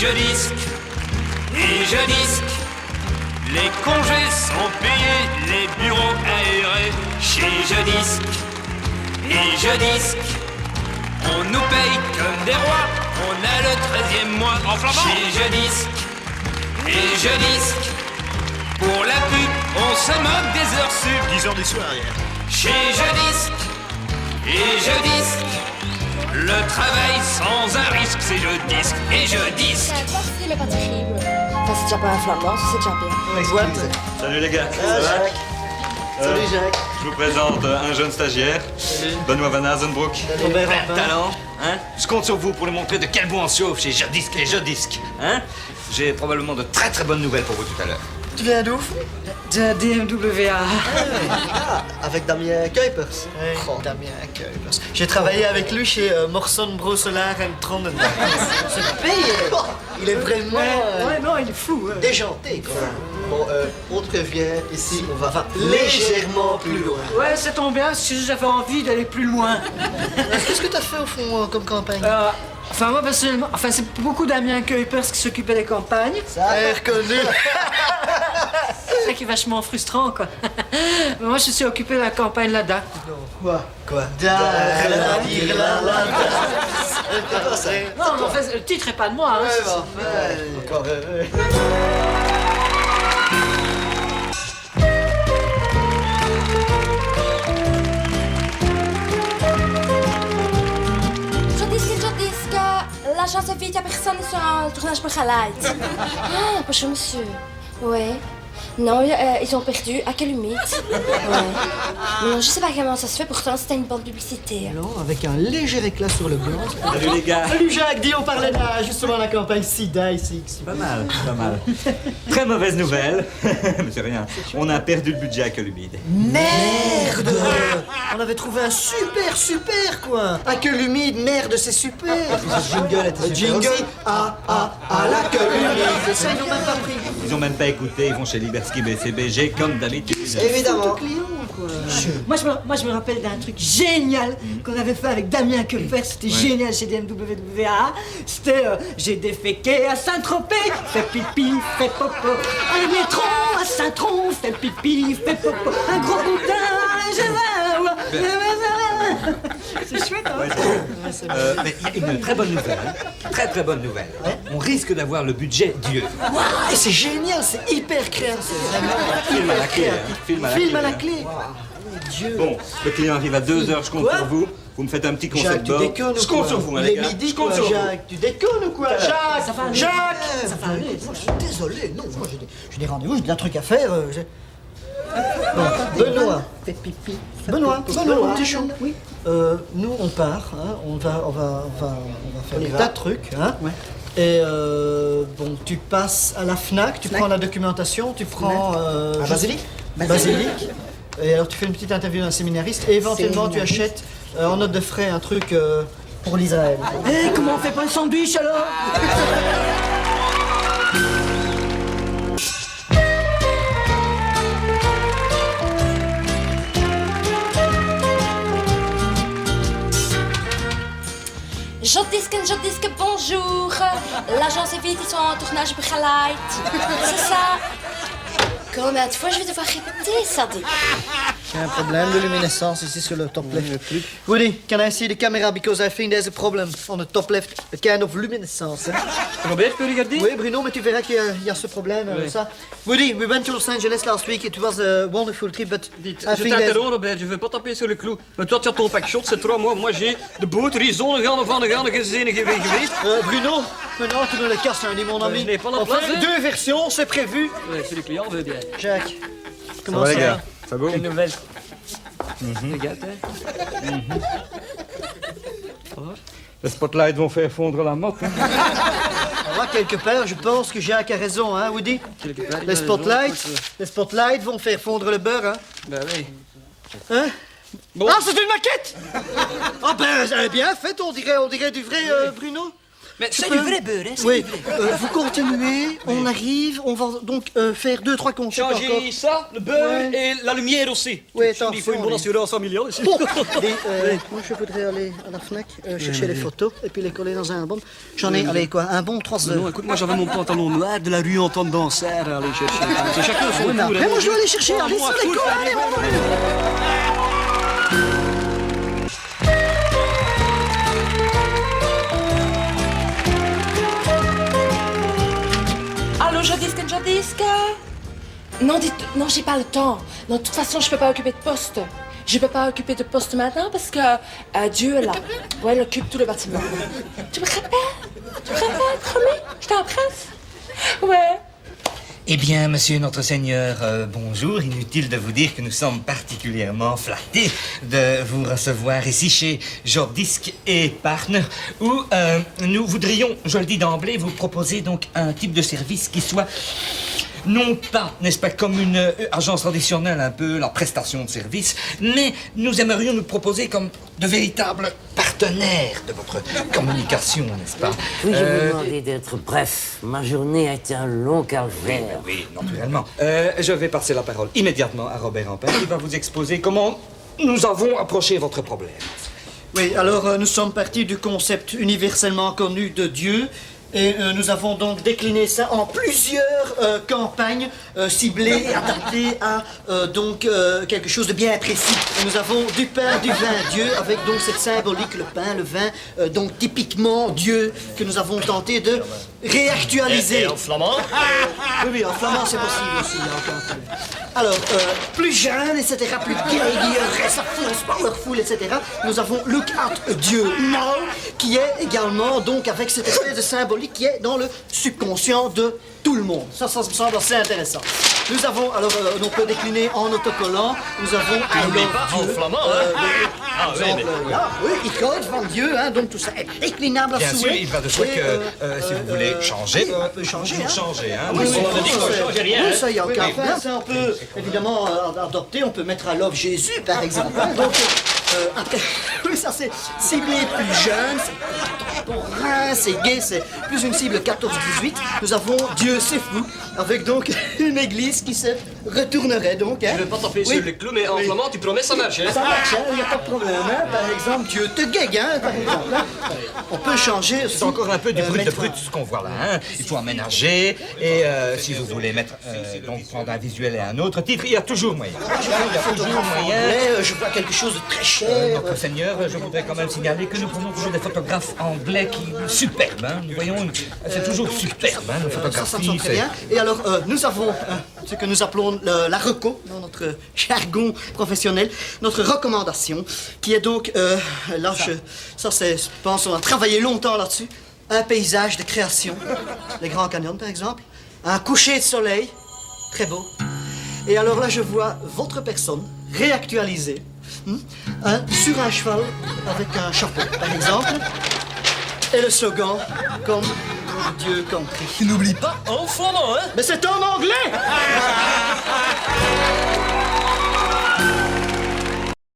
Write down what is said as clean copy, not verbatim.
je disque, et je disque. Les congés sont payés, les bureaux aérés. Chez je disque, et je disque. On nous paye comme des rois, on a le 13e mois. Chez je disque, et je disque. Pour la pub, on se moque des heures sup. 10 heures du soir hier. Chez je disque, et je disque. Le travail sans un risque, c'est je disque, et je disque. C'est facile, mais pas terrible. Enfin, c'est déjà pas un flamand, c'est déjà bien. Salut les gars. Ah, Jacques. Salut Jacques. Je vous présente un jeune stagiaire, Benoît Van Azenbroek. Robert Plein de Rapin. talent, hein. Je compte sur vous pour lui montrer de quel bout on chauffe chez Jodisque et Jodisque, hein. J'ai probablement de très très bonnes nouvelles pour vous tout à l'heure. Tu viens d'où? De DMWA. Ah, avec Damien Kuipers. Oh. Damien Kuipers. J'ai travaillé avec lui chez Morson Broselaar en Trondheim. C'est payé. Il est vraiment Ouais, non, il est fou. Ouais. déjanté, quoi. Bon, on te revient ici, on va légèrement plus loin. Ouais, ça tombe bien, si j'avais envie d'aller plus loin. Qu'est-ce que t'as fait au fond comme campagne? Enfin, moi, personnellement, c'est beaucoup Damien Kuipers qui s'occupait des campagnes. Ça a reconnu. C'est ça qui est vachement frustrant, quoi. Mais moi, je suis occupé de la campagne Lada. Quoi? Non, mais en fait, le titre est pas de moi, hein. Encore heureux. Je disque. L'agence vite, y'a personne sur un tournage pour Highlight. Ah, bonjour monsieur. Ouais. Non, ils ont perdu. À quelle limite? Ouais. Non, je sais pas comment ça se fait, pourtant c'était une bande publicité. Non, avec un léger éclat sur le blanc. Salut les gars. Salut Jacques, dis on parlait de justement la campagne SIDA ici. Pas mal, pas mal. Très mauvaise nouvelle, mais c'est rien. On a perdu le budget à Columide. Merde! On avait trouvé un super coin. À queue humide, merde, c'est super. Ce jingle était super aussi. À la queue humide. Ça, ils n'ont même pas pris. Ils ont même pas écouté, ils vont chez Liberski BCBG comme d'habitude. Évidemment. Moi, je me rappelle d'un truc génial qu'on avait fait avec Damien Kuipers. C'était génial chez DMWA. C'était j'ai déféqué à Saint-Tropez, fait pipi, fait popo. Un métro à Saint-Tron, fait pipi, fait popo. Un gros boutin, je vais. C'est chouette, hein? Mais il y a une très bonne nouvelle, très bonne nouvelle. On risque d'avoir le budget Dieu. Et c'est génial, c'est hyper créatif. Film à la clé, hein. Film à la clé. Dieu. Bon, le client arrive à 2h, je compte Quoi? sur vous. Vous me faites un petit concept Jacques, tu board. déconnes ou Je compte quoi? sur vous, hein, Il les est gars. midi, Je compte quoi, sur vous. Jacques. Tu déconnes ou quoi? Jacques! Ça va aller. Jacques! Ça va aller. Moi, je suis désolé. Non, moi, j'ai des rendez-vous, j'ai un truc à faire. Benoît. Fait pipi. Benoît, mon petit chou. Oui. Nous, on part. Hein, on va faire des tas de trucs. Hein. Ouais. Et bon, tu passes à la FNAC, tu prends la documentation, tu prends... Basilic. Basilic. Et alors, tu fais une petite interview d'un séminariste et éventuellement, tu achètes en note de frais un truc pour l'Israël. Eh, comment on fait pas un sandwich alors? Je disque, bonjour. L'agence est vite, ils sont en tournage pour Highlight. C'est ça. Combien de fois je vais devoir répéter ça, Dick? J'ai un problème de luminescence ici sur le top left. Woody, can I see the camera because I think there's a problem on the top left, a kind of luminescence. Robert, peux regarder? Oui, Bruno, mais tu verras qu'il y a ce problème. Ça. Woody, we went to Los Angeles last week. It was a wonderful trip, but Dites, I je think there's... t'interromps, Robert, je veux pas taper sur le clou. Maar toi, tu as ton pack shot, c'est 3 mois. Moi, j'ai de boter, zone van de gezinnen geweest. Bruno, maintenant tu me le casses, hein, dis mon ami. je n'ai pas la On place, fait hein. 2 versions, c'est prévu. Ouais, si le client veut bien. Jacques, comment va, ça les gars? va? Ça va? Quelle nouvelle? Regarde, hein. Les spotlights vont faire fondre la motte. Hein. Alors là, quelque part, je pense que Jacques a raison, hein, Woody? Quelque part, il Les a raison, spotlights, écoute, les spotlights vont faire fondre le beurre, hein? Ben oui. Hein? Bon. Ah, c'est une maquette! Ah ben, elle est bien faite, on dirait du vrai Bruno. Mais Tu c'est peux du vrai beurre, hein, c'est Oui, du vrai. vous continuez, on arrive, on va donc faire 2-3 concepts encore. Changer ça, le beurre Ouais. et la lumière aussi. Oui, Il faut attention, une bonne oui. assurance familiale ici. Bon, moi je voudrais aller à la FNAC chercher les photos et puis les coller dans un album. J'en ai, allez quoi, un bon 3 heures. Non, écoute, moi j'avais mon pantalon noir de la rue Antoine Dansert à aller chercher. C'est chacun son tour. Mais hein. moi je dois aller chercher, allez, Moi, sur les tout, cours, allez, allez, ouais, on va ouais. Allô, Jodisque. Non, non, j'ai pas le temps. Non, de toute façon, je peux pas occuper de poste. Je peux pas occuper de poste maintenant parce que Dieu est là. Ouais, il occupe tout le bâtiment. Tu me rappelles, promis? Je t'embrasse. Ouais. Eh bien, monsieur notre Seigneur, bonjour. Inutile de vous dire que nous sommes particulièrement flattés de vous recevoir ici chez Jordisque et Partner, où nous voudrions, je le dis d'emblée, vous proposer donc un type de service qui soit non pas, n'est-ce pas, comme une agence traditionnelle, un peu la prestation de service, mais nous aimerions nous proposer comme de véritables partenaires de votre communication, n'est-ce pas? Puis-je vous demander d'être bref? Ma journée a été un long calvaire. Oui, naturellement. Je vais passer la parole immédiatement à Robert Ampère, qui va vous exposer comment nous avons approché votre problème. Oui, alors nous sommes partis du concept universellement connu de Dieu. Et nous avons donc décliné ça en plusieurs campagnes ciblées et adaptées à quelque chose de bien précis. Et nous avons du pain, du vin, Dieu, avec donc cette symbolique, le pain, le vin, donc typiquement Dieu, que nous avons tenté de réactualiser. Et en flamand? Oui, en flamand c'est possible aussi, il y a aucun problème. Alors, plus jeune, etc., plus gay, ça fonce, powerful, etc., nous avons Look at Dieu Now, qui est également, donc, avec cette espèce de symbolique qui est dans le subconscient de tout le monde. Ça me semble assez intéressant. Nous avons, alors, on peut décliner en autocollant, nous avons... n'oublie pas en flamand, hein? Par exemple, là, oui, icône, van Dieu, hein, donc tout ça est déclinable à Bien souhait. sûr, il va de soi Et, que si vous voulez changer, on peut changer, vous hein. changez, hein? Oui, on a dit qu'on changeait rien, oui, hein. ça, il n'y a aucun Oui, problème. Ça, on peut évidemment adopter, on peut mettre à Love Jésus, par exemple. Hein. Donc, après, oui, ça, c'est ciblé plus jeune, c'est contemporain, c'est gay, c'est plus une cible 14-18. Nous avons Dieu, c'est fou, avec donc une église qui se retournerait, donc. Hein. Je vais pas taper Oui. sur les clous, mais en Oui. flamand, tu promets, ça marche, hein? Ça marche, il n'y a pas de problème. Hein. Par exemple, Dieu te gague, hein, par exemple. Hein. On peut changer aussi. C'est encore un peu du brut de mettre brut ce qu'on voit là. Hein. Il faut aménager et si vous voulez mettre donc prendre un visuel et un autre titre, il y a toujours moyen. Il y a toujours moyen. Mais je vois quelque chose de très cher. Notre Seigneur, je voudrais quand même signaler que nous prenons toujours des photographes anglais qui superbes. Hein. Nous voyons, c'est toujours superbe, hein, nos Ça me photographies. semble très bien. Et alors, nous avons ce que nous appelons la reco, dans notre jargon professionnel, notre recommandation, qui est donc, là, je pense, on a travaillé longtemps là-dessus, un paysage de création, les Grands Canyons par exemple, un coucher de soleil, très beau. Et alors là, je vois votre personne réactualisée, sur un cheval avec un chapeau, par exemple, et le slogan, comme Dieu compris. Tu n'oublies pas en flamand, hein? Mais c'est en anglais!